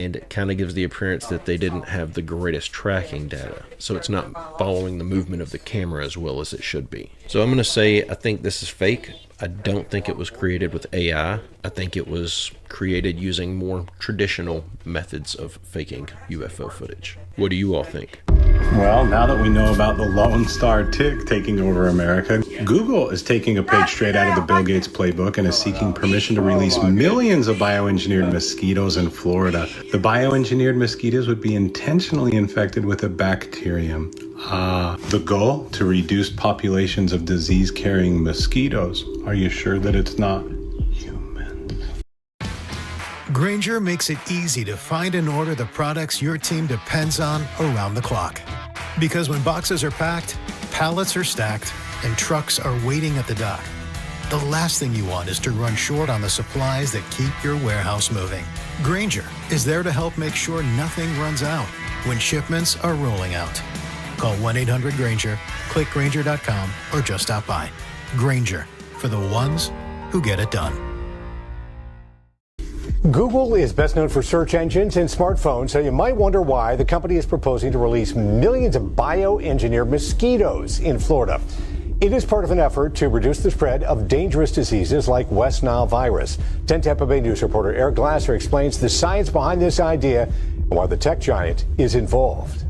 and it kind of gives the appearance that they didn't have the greatest tracking data. So it's not following the movement of the camera as well as it should be. So I'm going to say I think this is fake. I don't think it was created with AI. I think it was created using more traditional methods of faking UFO footage. What do you all think? Well, now that we know about the Lone Star tick taking over America, Google is taking a page straight out of the Bill Gates playbook and is seeking permission to release millions of bioengineered mosquitoes in Florida. The bioengineered mosquitoes would be intentionally infected with a bacterium. The goal? To reduce populations of disease-carrying mosquitoes. Are you sure that it's not humans? Grainger makes it easy to find and order the products your team depends on around the clock. Because when boxes are packed, pallets are stacked, and trucks are waiting at the dock, the last thing you want is to run short on the supplies that keep your warehouse moving. Grainger is there to help make sure nothing runs out when shipments are rolling out. Call 1-800-GRAINGER, click Grainger.com, or just stop by. Grainger, for the ones who get it done. Google is best known for search engines and smartphones, so you might wonder why the company is proposing to release millions of bioengineered mosquitoes in Florida. It is part of an effort to reduce the spread of dangerous diseases like West Nile virus. 10 Tampa Bay News reporter Eric Glasser explains the science behind this idea and why the tech giant is involved.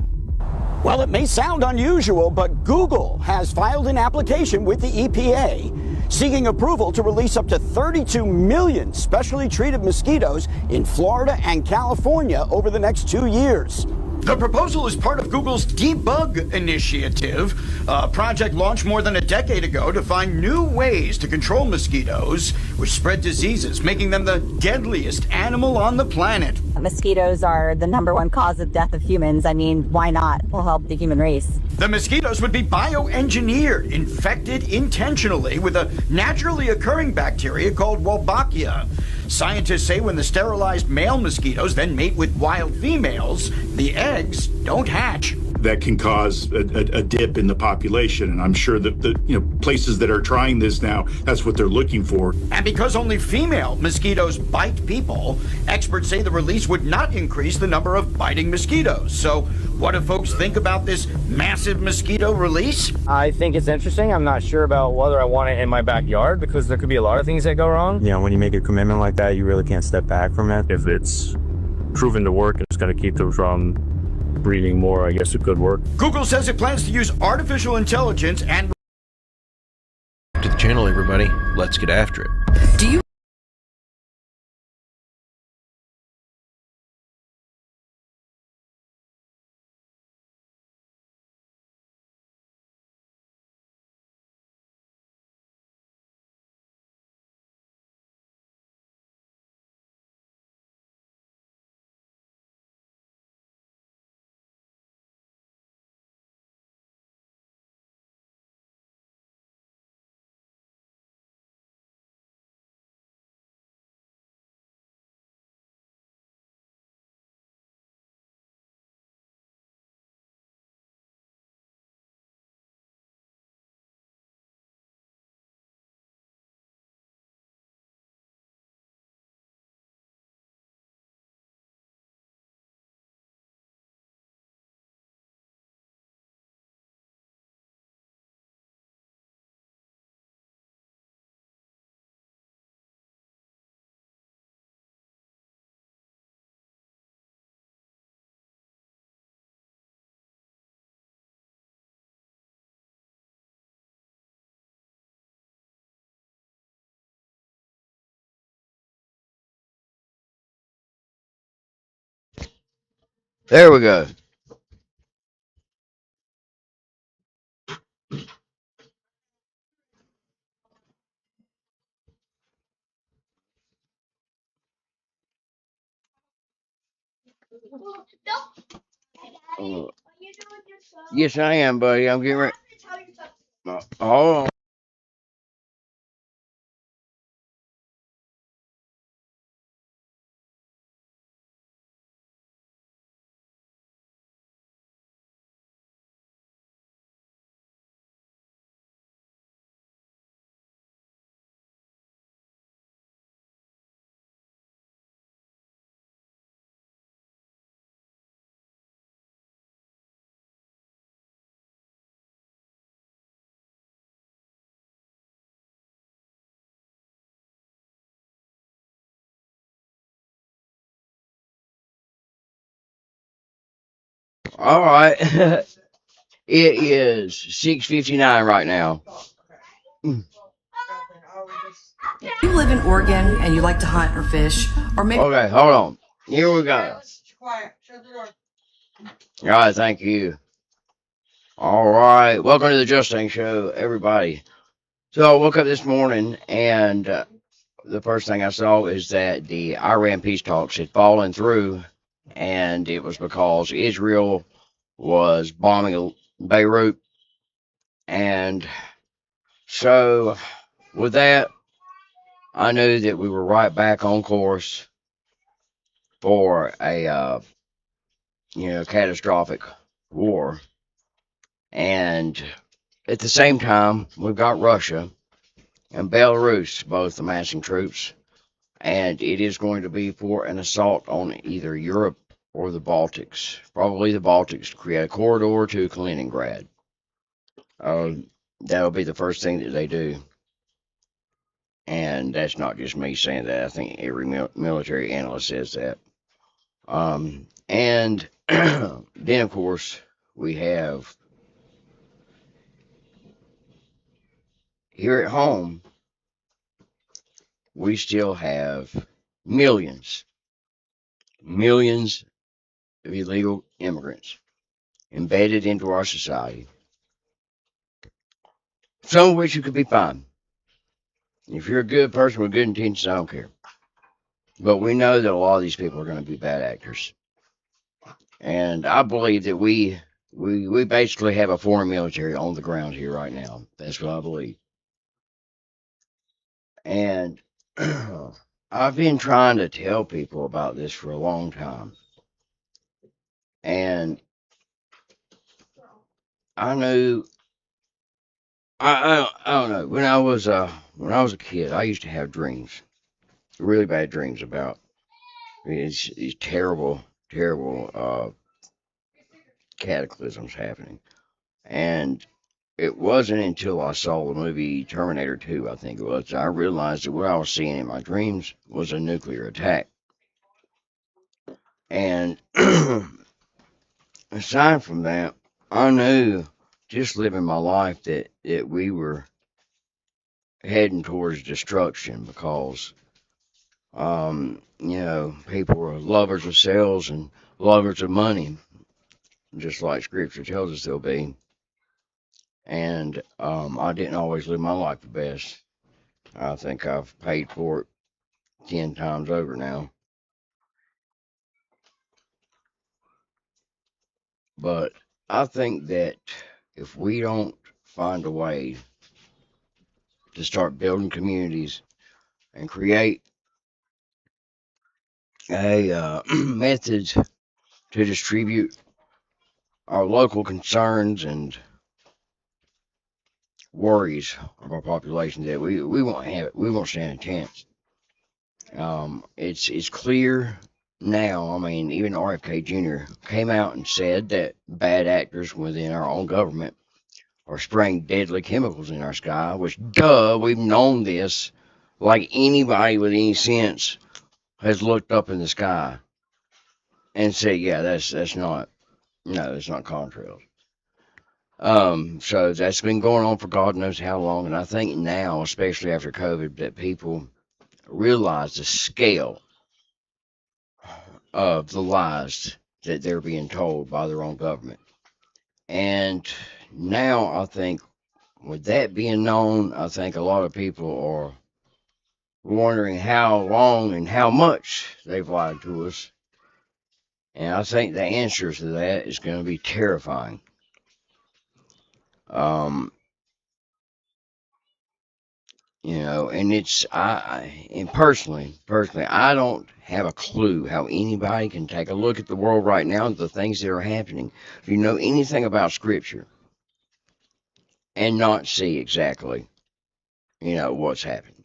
Well, it may sound unusual, but Google has filed an application with the EPA seeking approval to release up to 32 million specially treated mosquitoes in Florida and California over the next 2 years. The proposal is part of Google's Debug Initiative, a project launched more than a decade ago to find new ways to control mosquitoes, which spread diseases, making them the deadliest animal on the planet. Mosquitoes are the #1 cause of death of humans. I mean, why not? We'll help the human race. The mosquitoes would be bioengineered, infected intentionally with a naturally occurring bacteria called Wolbachia. Scientists say when the sterilized male mosquitoes then mate with wild females, the eggs don't hatch. That can cause a dip in the population, and I'm sure that the places that are trying this now, that's what they're looking for. And because only female mosquitoes bite people, experts say the release would not increase the number of biting mosquitoes. So what do folks think about this massive mosquito release? I think it's interesting. I'm not sure about whether I want it in my backyard because there could be a lot of things that go wrong. You know, when you make a commitment like that, you really can't step back from it. If it's proven to work and it's going to keep them from breeding more, I guess it could work. Google says it plans to use artificial intelligence and... To the channel, everybody. Let's get after it. Do you There we go. Yes, I am, buddy. I'm getting ready. Oh. All right. It is 6:59 right now. You live in Oregon and you like to hunt or fish, or maybe. Okay, hold on. Here we go. All right, thank you. All right, welcome to the Justang Show, everybody. So I woke up this morning and the first thing I saw is that the Iran peace talks had fallen through, and it was because Israel was bombing Beirut. And so with that, I knew that we were right back on course for a catastrophic war. And at the same time, we've got Russia and Belarus both amassing troops, and it is going to be for an assault on either Europe or the Baltics. Probably the Baltics, to create a corridor to Kaliningrad. That'll be the first thing that they do. And that's not just me saying that. I think every military analyst says that. And then, of course, we have here at home, we still have millions of illegal immigrants embedded into our society, some of which you could be fine. If you're a good person with good intentions, I don't care. But we know that a lot of these people are going to be bad actors. And I believe that we basically have a foreign military on the ground here right now. That's what I believe. And I've been trying to tell people about this for a long time. And I knew I don't know. When I was a kid, I used to have dreams, really bad dreams about these terrible cataclysms happening. And it wasn't until I saw the movie Terminator 2, I think it was, I realized that what I was seeing in my dreams was a nuclear attack. And aside from that, I knew just living my life that we were heading towards destruction because people are lovers of sales and lovers of money, just like scripture tells us they'll be. And I didn't always live my life the best. I think I've paid for it 10 times over now. But I think that if we don't find a way to start building communities and create a method to distribute our local concerns and worries of our population, that we won't have it. We won't stand a chance. It's clear now. I mean, even RFK Jr. came out and said that bad actors within our own government are spraying deadly chemicals in our sky, which, we've known this. Like anybody with any sense has looked up in the sky and said, yeah, that's not contrails. So that's been going on for God knows how long. And I think now, especially after COVID, that people realize the scale of the lies that they're being told by their own government. And now I think with that being known, I think a lot of people are wondering how long and how much they've lied to us. And I think the answer to that is going to be terrifying. And it's and personally, I don't have a clue how anybody can take a look at the world right now, the things that are happening. If you know anything about Scripture, and not see exactly, what's happening.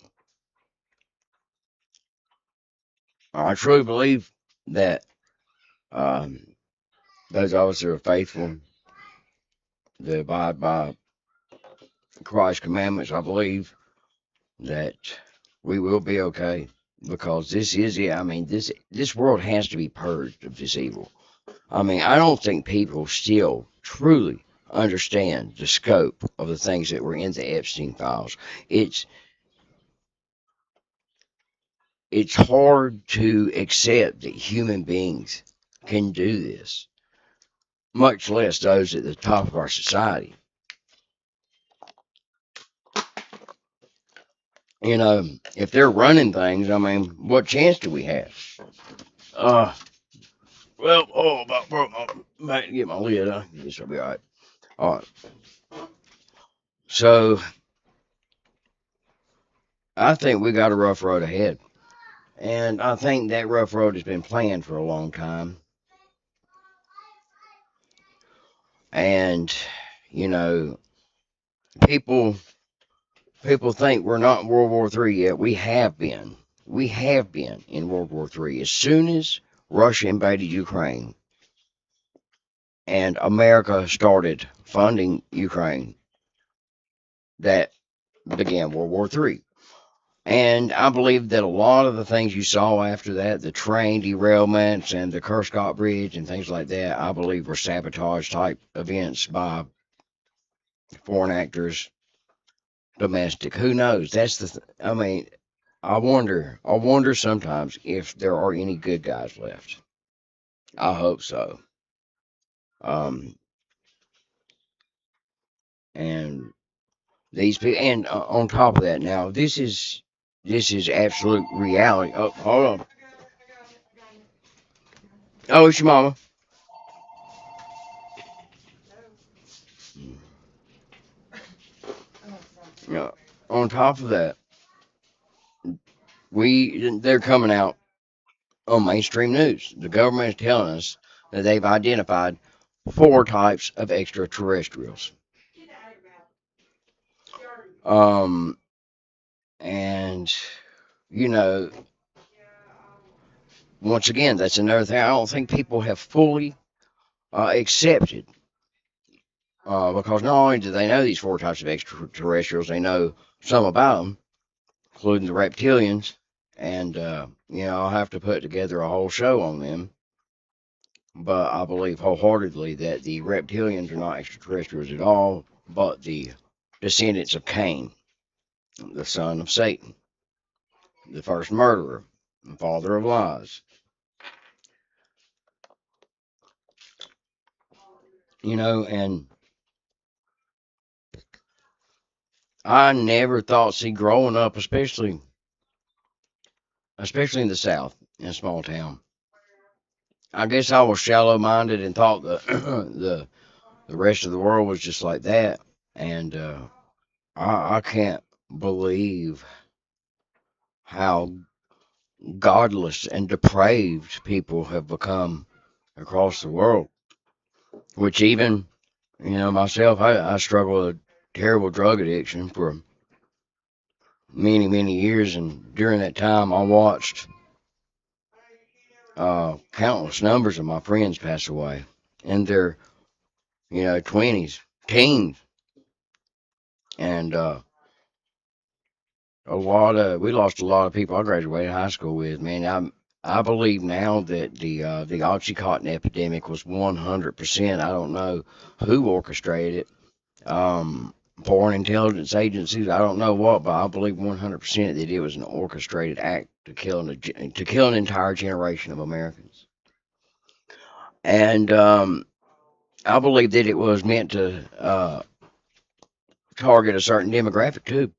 I truly believe that those of us that are faithful, that abide by Christ's commandments, I believe that we will be okay, because this is it. I mean, this world has to be purged of this evil. I mean, I don't think people still truly understand the scope of the things that were in the Epstein files. It's hard to accept that human beings can do this, much less those at the top of our society. You know, if they're running things, I mean, what chance do we have? Well, about broke my back to get my lid. I guess I'll be all right. All right. So I think we got a rough road ahead, and I think that rough road has been planned for a long time. And you know, people think we're not in World War III yet. We have been. We have been in World War III. As soon as Russia invaded Ukraine and America started funding Ukraine, that began World War III. And I believe that a lot of the things you saw after that, the train derailments and the Kursk Bridge and things like that, I believe were sabotage type events by foreign actors, domestic. Who knows? That's I mean, I wonder sometimes if there are any good guys left. I hope so. And these people, and on top of that, now this is absolute reality. Oh, hold on. Oh, it's your mama. Yeah. On top of that, they're coming out on mainstream news. The government is telling us that they've identified 4 types of extraterrestrials. And you know, once again, that's another thing I don't think people have fully accepted. Because not only do they know these 4 types of extraterrestrials, they know some about them, including the reptilians. And, I'll have to put together a whole show on them. But I believe wholeheartedly that the reptilians are not extraterrestrials at all, but the descendants of Cain, the son of Satan, the first murderer, and father of lies. And I never thought, growing up, especially in the South, in a small town, I guess I was shallow-minded and thought the rest of the world was just like that. And I can't believe how godless and depraved people have become across the world. Which even, myself, I struggle with a terrible drug addiction for many, many years. And during that time, I watched countless numbers of my friends pass away in their 20s, teens. And we lost a lot of people I graduated high school with. Man, I believe now that the OxyContin epidemic was 100%. I don't know who orchestrated it. Foreign intelligence agencies, I don't know what, but I believe 100% that it was an orchestrated act to kill an entire generation of Americans. And I believe that it was meant to target a certain demographic too,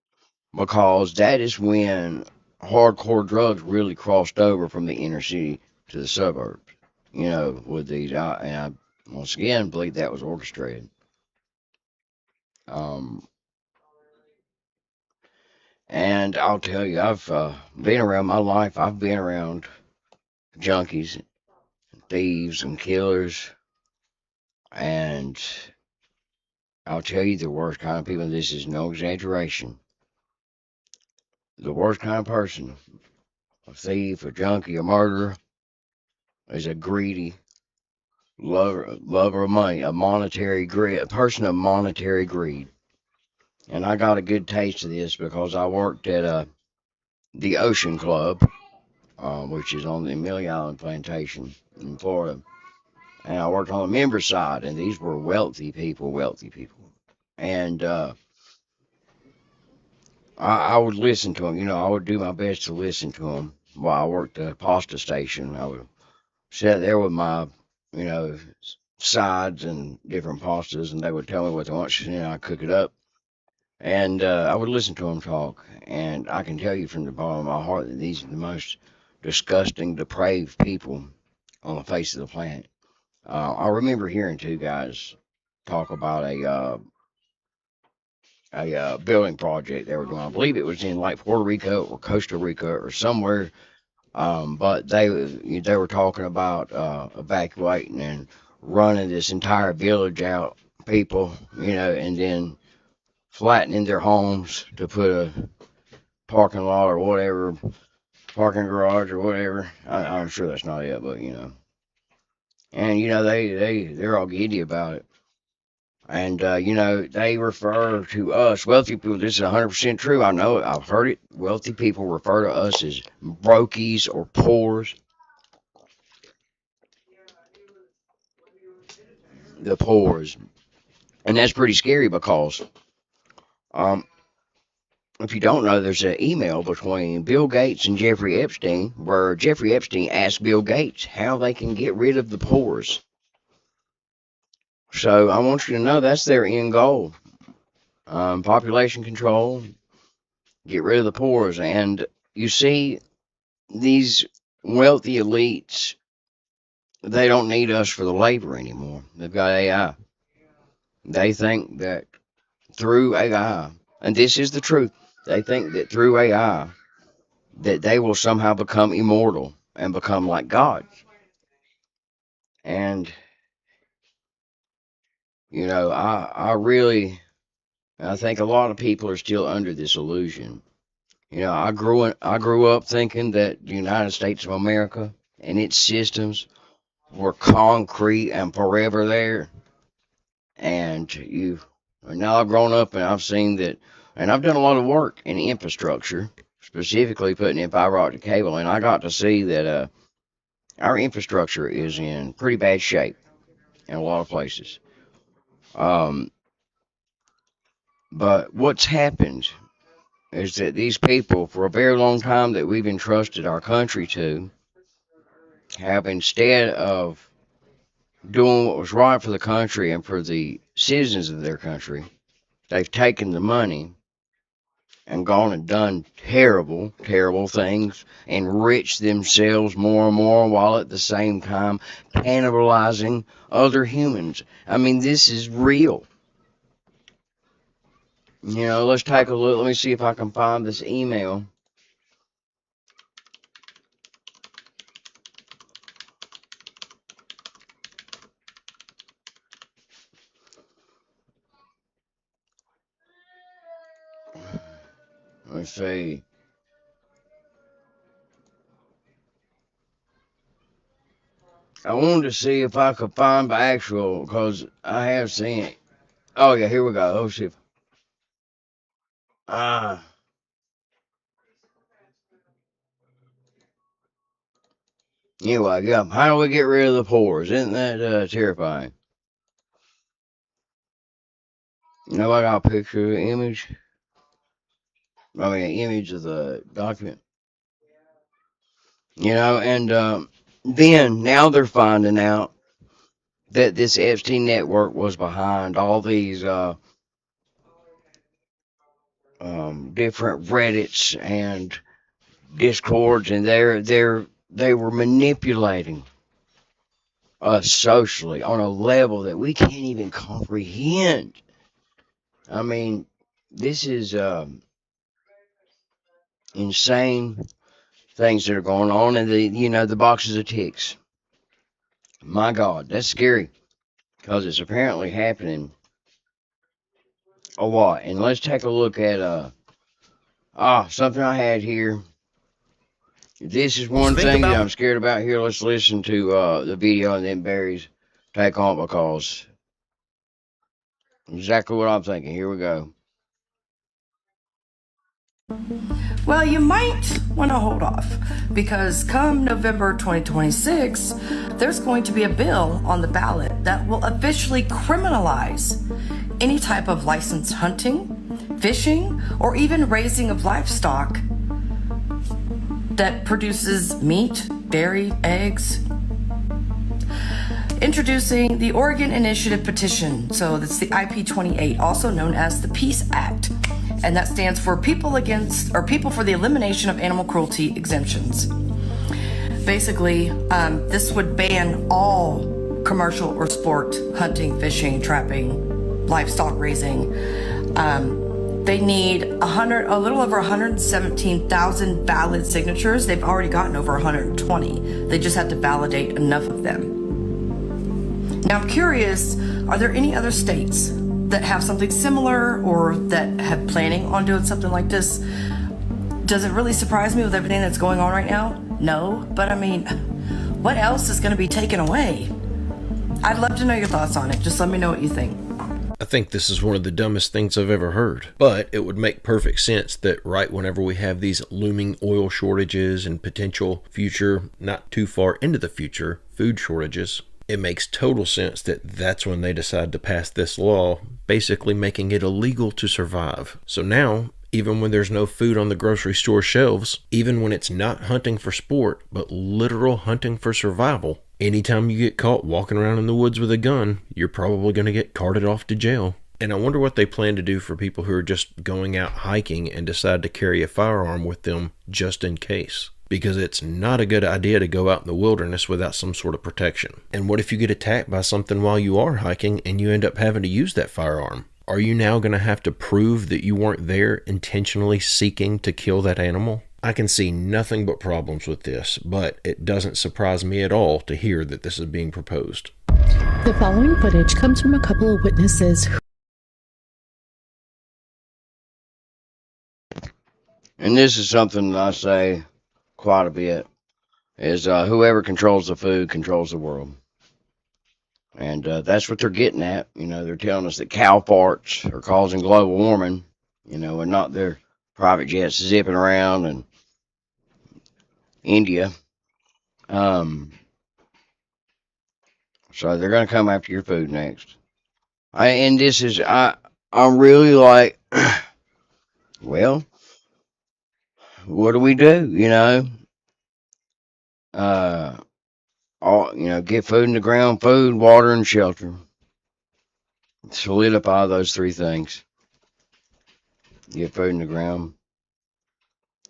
because that is when hardcore drugs really crossed over from the inner city to the suburbs. With these, and I once again believe that was orchestrated. And I'll tell you, I've been around my life. I've been around junkies, thieves, and killers, and I'll tell you the worst kind of people. This is no exaggeration. The worst kind of person, a thief, a junkie, a murderer, is a greedy lover of money, a person of monetary greed. And I got a good taste of this because I worked at the Ocean Club, which is on the Amelia Island Plantation in Florida. and I worked on the member side, and these were wealthy people, and I would listen to them. I would do my best to listen to them while I worked the pasta station. I would sit there with my, you know, sides and different pastas, and they would tell me what they want, and I'd cook it up. And I would listen to them talk, and I can tell you from the bottom of my heart that these are the most disgusting, depraved people on the face of the planet. I remember hearing two guys talk about a building project they were doing. I believe it was in like Puerto Rico or Costa Rica or somewhere. But they were talking about evacuating and running this entire village out, people, and then flattening their homes to put a parking lot or whatever, parking garage or whatever. I'm sure that's not it, but and they're all giddy about it. And they refer to us wealthy people. This is 100% true. I know it. I've heard it. Wealthy people refer to us as brokies or poors. The poors, and that's pretty scary because if you don't know, there's an email between Bill Gates and Jeffrey Epstein where Jeffrey Epstein asked Bill Gates how they can get rid of the poors. So I want you to know that's their end goal. Population control, get rid of the poors. And you see, these wealthy elites, they don't need us for the labor anymore. They've got AI. They think that through AI, and this is the truth, they think that through AI, that they will somehow become immortal and become like God. And, I think a lot of people are still under this illusion. I grew up thinking that the United States of America and its systems were concrete and forever there. And now I've grown up and I've seen that, and I've done a lot of work in infrastructure, specifically putting in fiber optic cable, and I got to see that our infrastructure is in pretty bad shape in a lot of places. But what's happened is that these people, for a very long time that we've entrusted our country to, have, instead of doing what was right for the country and for the citizens of their country, they've taken the money and gone and done terrible, terrible things, enriched themselves more and more while at the same time cannibalizing other humans. I mean, this is real. Let's take a look. Let me see if I can find this email. Let's see. I wanted to see if I could find the actual, because I have seen it. Oh, yeah, here we go. Oh, shit. Anyway, yeah. How do we get rid of the pores? Isn't that terrifying? I got a picture, image. I mean, an image of the document. And then now they're finding out that this Epstein network was behind all these different Reddits and Discords, and they were manipulating us socially on a level that we can't even comprehend. I mean, this is insane things that are going on, and the boxes of ticks. My God, that's scary because it's apparently happening a lot. And let's take a look at something I had here. This is one thing that I'm scared about here. Let's listen to the video and then Barry's take on it, because exactly what I'm thinking. Here we go. Well, you might want to hold off because come November 2026, there's going to be a bill on the ballot that will officially criminalize any type of licensed hunting, fishing, or even raising of livestock that produces meat, dairy, eggs. Introducing the Oregon Initiative Petition. So that's the IP28, also known as the Peace Act. And that stands for People for the Elimination of Animal Cruelty Exemptions. Basically, this would ban all commercial or sport hunting, fishing, trapping, livestock raising. They need a little over 117,000 valid signatures. They've already gotten over 120. They just have to validate enough of them. Now I'm curious, are there any other states that have something similar or that have planning on doing something like this? Does it really surprise me with everything that's going on right now? No, but I mean, what else is going to be taken away? I'd love to know your thoughts on it. Just let me know what you think. I think this is one of the dumbest things I've ever heard, but it would make perfect sense that right whenever we have these looming oil shortages and potential future, not too far into the future, food shortages, it makes total sense that that's when they decide to pass this law, basically making it illegal to survive. So now, even when there's no food on the grocery store shelves, even when it's not hunting for sport, but literal hunting for survival, anytime you get caught walking around in the woods with a gun, you're probably going to get carted off to jail. And I wonder what they plan to do for people who are just going out hiking and decide to carry a firearm with them just in case. Because it's not a good idea to go out in the wilderness without some sort of protection. And what if you get attacked by something while you are hiking and you end up having to use that firearm? Are you now going to have to prove that you weren't there intentionally seeking to kill that animal? I can see nothing but problems with this, but it doesn't surprise me at all to hear that this is being proposed. The following footage comes from a couple of witnesses. And this is something that I say quite a bit, is whoever controls the food controls the world. And that's what they're getting at. You know, they're telling us that cow farts are causing global warming, you know, and not their private jets zipping around in India. So they're going to come after your food next. I'm really like, well, what do we do? You know, get food in the ground, food, water, and shelter. Solidify those three things. Get food in the ground,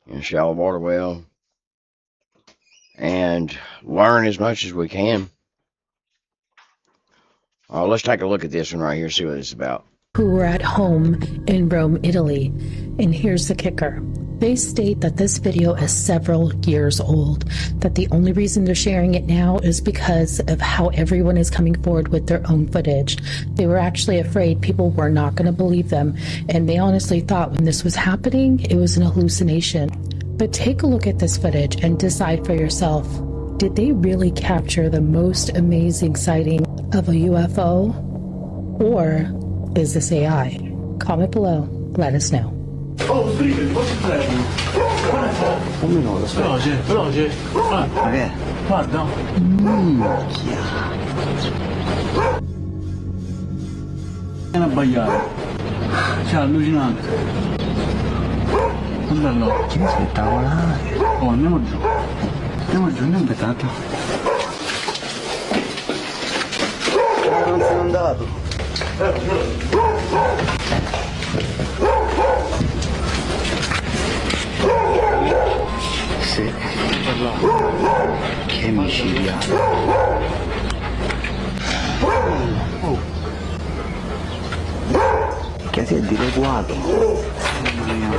in a shallow water well, and learn as much as we can. Let's take a look at this one right here, see what it's about. Who were at home in Rome, Italy. And here's the kicker. They state that this video is several years old, that the only reason they're sharing it now is because of how everyone is coming forward with their own footage. They were actually afraid people were not going to believe them, and they honestly thought when this was happening, it was an hallucination. But take a look at this footage and decide for yourself. Did they really capture the most amazing sighting of a UFO? Or is this AI? Comment below, let us know. È abbaiare, cioè allucinante. Guardalo, che spettacolare. Oh, andiamo giù, andiamo pettato. Non sono andato. Sì, che micidiale. Che si è dileguato. Mamma mia.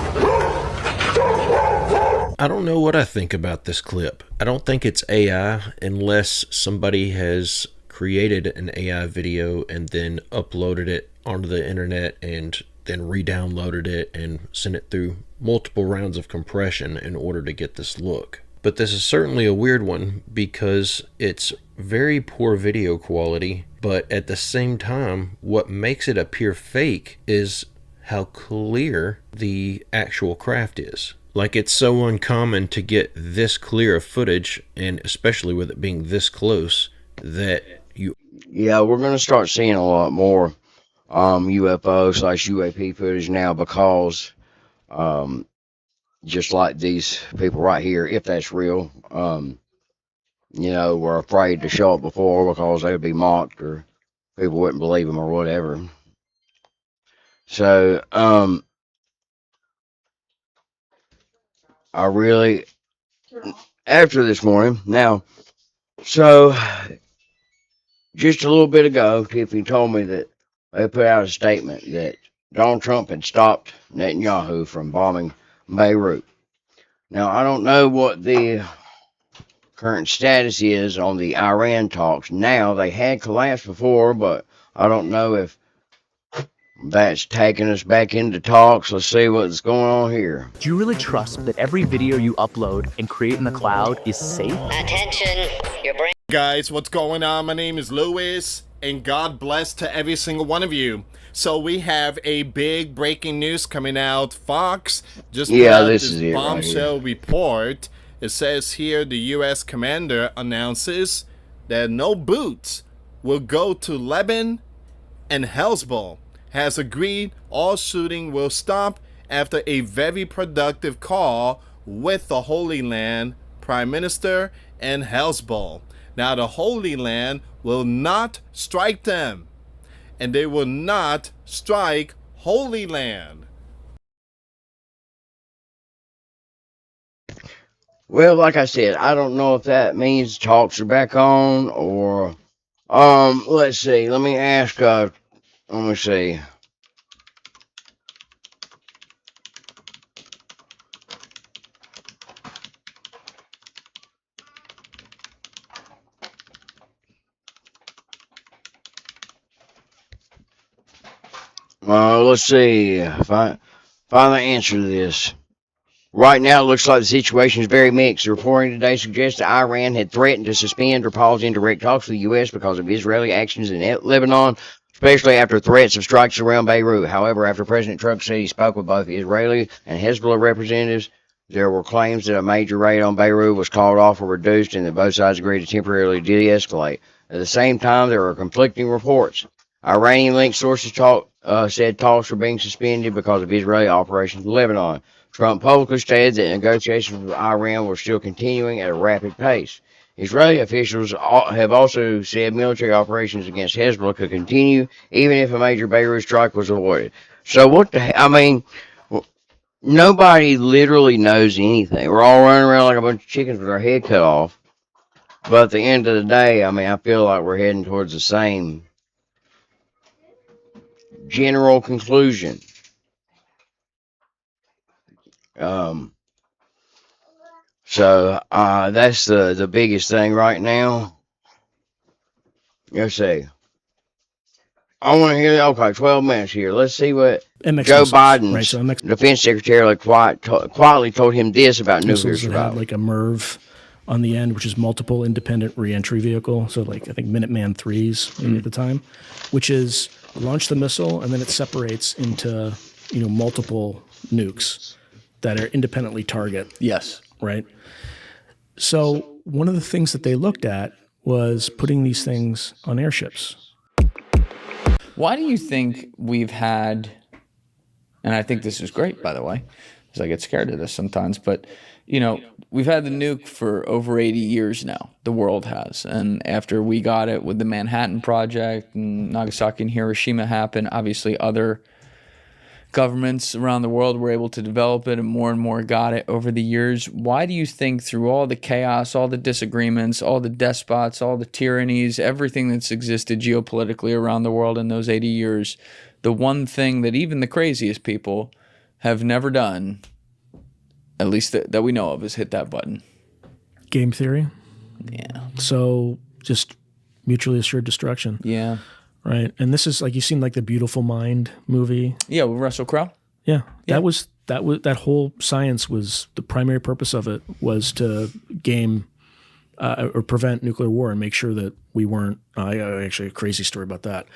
I don't know what I think about this clip. I don't think it's AI unless somebody has created an AI video and then uploaded it onto the internet and then re-downloaded it and sent it through multiple rounds of compression in order to get this look. But this is certainly a weird one because it's very poor video quality, but at the same time, what makes it appear fake is how clear the actual craft is. Like, it's so uncommon to get this clear of footage, and especially with it being this close, that you... Yeah, we're going to start seeing a lot more UFO/UAP footage now, because just like these people right here, if that's real, were afraid to show up before because they would be mocked or people wouldn't believe them or whatever. So, I really, after this morning, now, so just a little bit ago, Tiffany told me that they put out a statement that Donald Trump had stopped Netanyahu from bombing Beirut. Now, I don't know what the current status is on the Iran talks now. They had collapsed before, but I don't know if that's taking us back into talks. Let's see what's going on here. Do you really trust that every video you upload and create in the cloud is safe? Attention, your brain. Guys, what's going on? My name is Louis, and God bless to every single one of you. So we have a big breaking news coming out. Fox just put out this bombshell report. It says here the U.S. commander announces that no boots will go to Lebanon, and Hezbollah has agreed all shooting will stop after a very productive call with the Holy Land Prime Minister and Hezbollah. Now, the Holy Land will not strike them, and they will not strike Holy Land. Well, like I said, I don't know if that means talks are back on, or let's see. Let me ask. Let me see. Let's see. Find the answer to this. Right now, it looks like the situation is very mixed. The reporting today suggests that Iran had threatened to suspend or pause indirect talks with the U.S. because of Israeli actions in Lebanon, especially after threats of strikes around Beirut. However, after President Trump said he spoke with both Israeli and Hezbollah representatives, there were claims that a major raid on Beirut was called off or reduced, and that both sides agreed to temporarily de-escalate. At the same time, there are conflicting reports. Iranian-linked sources said talks were being suspended because of Israeli operations in Lebanon. Trump publicly stated that negotiations with Iran were still continuing at a rapid pace. Israeli officials have also said military operations against Hezbollah could continue even if a major Beirut strike was avoided. So what the I mean, nobody literally knows anything. We're all running around like a bunch of chickens with our head cut off. But at the end of the day, I mean, I feel like we're heading towards the same general conclusion. So that's the biggest thing right now. Let's see. I want to hear, okay, 12 minutes here. Let's see what Joe Biden's defense secretary quietly told him this about nuclear survival. Had like a MIRV on the end, which is multiple independent reentry vehicle. So like I think Minuteman 3s at the time, which is launch the missile and then it separates into, multiple nukes that are independently target. Yes. Right. So one of the things that they looked at was putting these things on airships. Why do you think we've had, and I think this is great, by the way, because I get scared of this sometimes, but, we've had the nuke for over 80 years now. The world has. And after we got it with the Manhattan Project and Nagasaki and Hiroshima happened, obviously other governments around the world were able to develop it and more got it over the years. Why do you think through all the chaos, all the disagreements, all the despots, all the tyrannies, everything that's existed geopolitically around the world in those 80 years, the one thing that even the craziest people have never done, at least that we know of, is hit that button? Game theory. Yeah. So just mutually assured destruction. Yeah. Right. And this is like, you've seen like the Beautiful Mind movie. Yeah, with Russell Crowe. Yeah. That whole science was, the primary purpose of it was to game or prevent nuclear war and make sure that we weren't, actually a crazy story about that.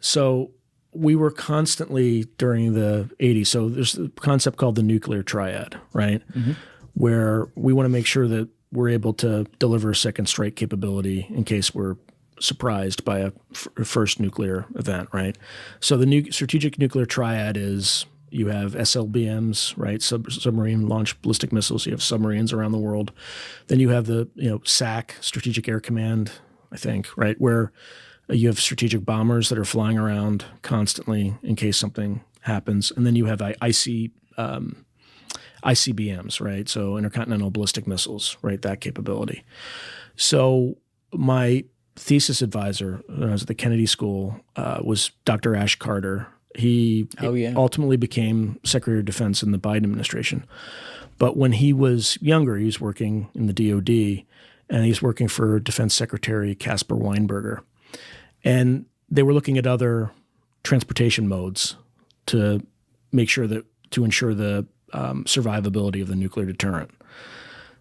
So we were constantly during the 80s. So there's a concept called the nuclear triad, right? Mhm. Where we want to make sure that we're able to deliver a second strike capability in case we're surprised by a first nuclear event, right? So the strategic nuclear triad is you have SLBMs, right? Submarine launched ballistic missiles. You have submarines around the world. Then you have the SAC, Strategic Air Command, I think, right? Where you have strategic bombers that are flying around constantly in case something happens. And then you have ICBMs, right? So intercontinental ballistic missiles, right? That capability. So my thesis advisor when I was at the Kennedy School was Dr. Ash Carter. He ultimately became Secretary of Defense in the Biden administration. But when he was younger, he was working in the DOD, and he's working for Defense Secretary Caspar Weinberger. And they were looking at other transportation modes to ensure the survivability of the nuclear deterrent.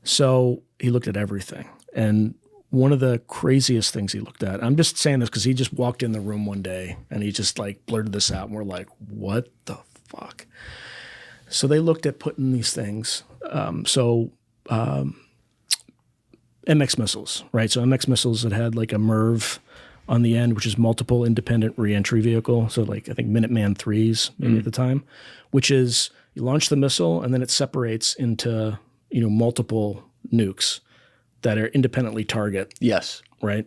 So he looked at everything. And one of the craziest things he looked at, I'm just saying this because he just walked in the room one day and he just like blurted this out and we're like, what the fuck? So they looked at putting these things. MX missiles, right? So MX missiles that had like a MIRV on the end, which is multiple independent reentry vehicle. So like I think Minuteman IIIs maybe at the time, which is you launch the missile and then it separates into, multiple nukes that are independently target. Yes. Right?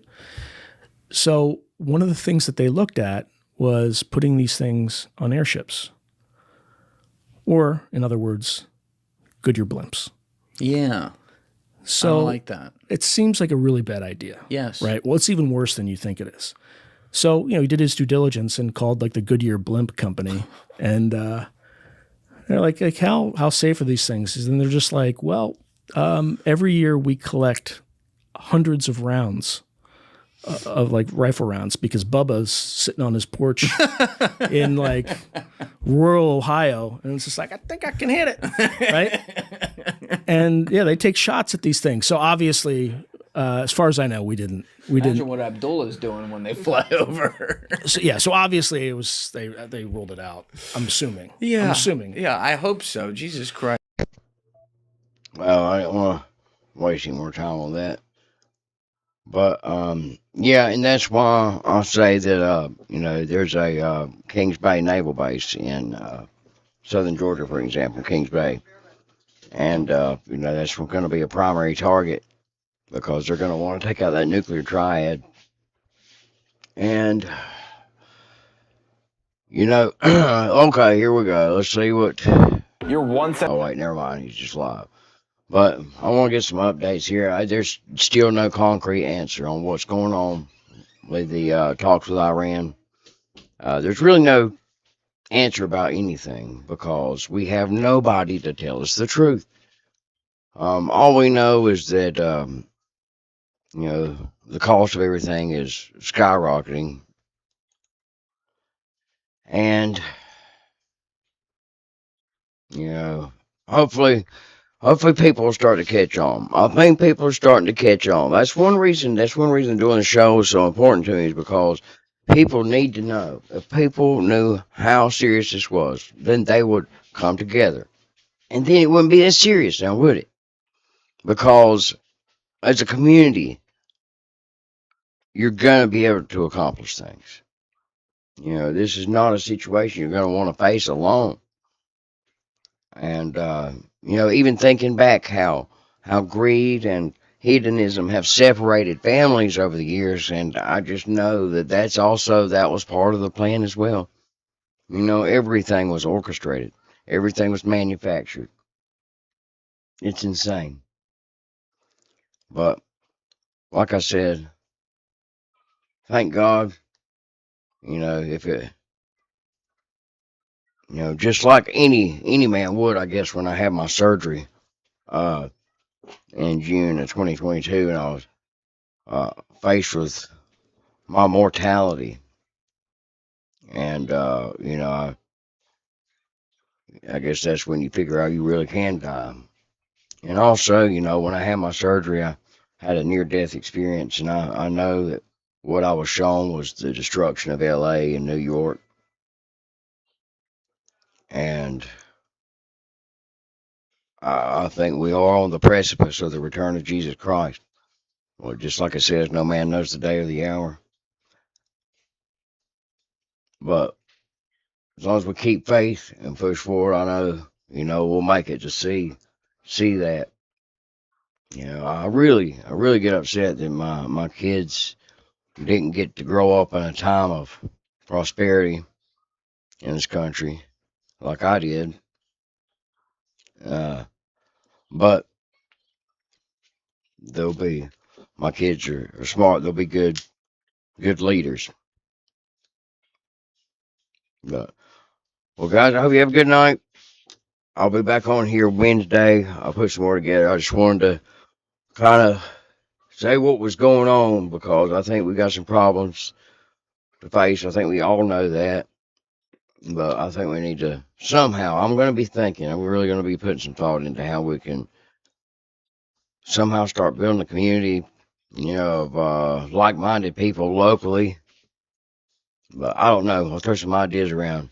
So one of the things that they looked at was putting these things on airships. Or, in other words, Goodyear blimps. Yeah. So I don't like that. It seems like a really bad idea. Yes. Right? Well, it's even worse than you think it is. So, he did his due diligence and called like the Goodyear blimp company. And they're like how safe are these things? And they're just like, well, every year we collect hundreds of rounds of like rifle rounds because Bubba's sitting on his porch in like rural Ohio. And it's just like, I think I can hit it. Right. And yeah, they take shots at these things. So obviously, as far as I know, we didn't. Imagine what Abdullah's doing when they fly over. So obviously it was, they ruled it out. I'm assuming. Yeah. I'm assuming. Yeah. I hope so. Jesus Christ. Well, I don't want to waste any more time on that. But, yeah, and that's why I'll say that, there's a Kings Bay Naval Base in southern Georgia, for example, Kings Bay. And, that's going to be a primary target because they're going to want to take out that nuclear triad. And, okay, here we go. Let's see what... You're one second. Oh, wait, never mind. He's just live. But I want to get some updates here. There's still no concrete answer on what's going on with the talks with Iran. There's really no answer about anything because we have nobody to tell us the truth. All we know is that, the cost of everything is skyrocketing. And, hopefully people will start to catch on. I think people are starting to catch on. That's one reason doing the show is so important to me is because people need to know. If people knew how serious this was, then they would come together. And then it wouldn't be as serious now, would it? Because as a community, you're going to be able to accomplish things. This is not a situation you're going to want to face alone. And, even thinking back how greed and hedonism have separated families over the years, and I just know that was part of the plan as well. Everything was orchestrated. Everything was manufactured. It's insane. But, like I said, thank God, if it, just like any man would, I guess, when I had my surgery, in June of 2022, and I was faced with my mortality. And, I guess that's when you figure out you really can die. And also, when I had my surgery, I had a near-death experience, and I know that what I was shown was the destruction of LA and New York. And I think we are on the precipice of the return of Jesus Christ. Well, just like it says, no man knows the day or the hour. But as long as we keep faith and push forward, I know, we'll make it to see that. I really get upset that my kids didn't get to grow up in a time of prosperity in this country like I did. But my kids are smart. They'll be good leaders. But, well, guys, I hope you have a good night. I'll be back on here Wednesday. I'll put some more together. I just wanted to kind of say what was going on because I think we got some problems to face. I think we all know that. But I think we need to somehow, I'm going to be thinking, I'm really going to be putting some thought into how we can somehow start building a community, of like-minded people locally. But I don't know. I'll throw some ideas around.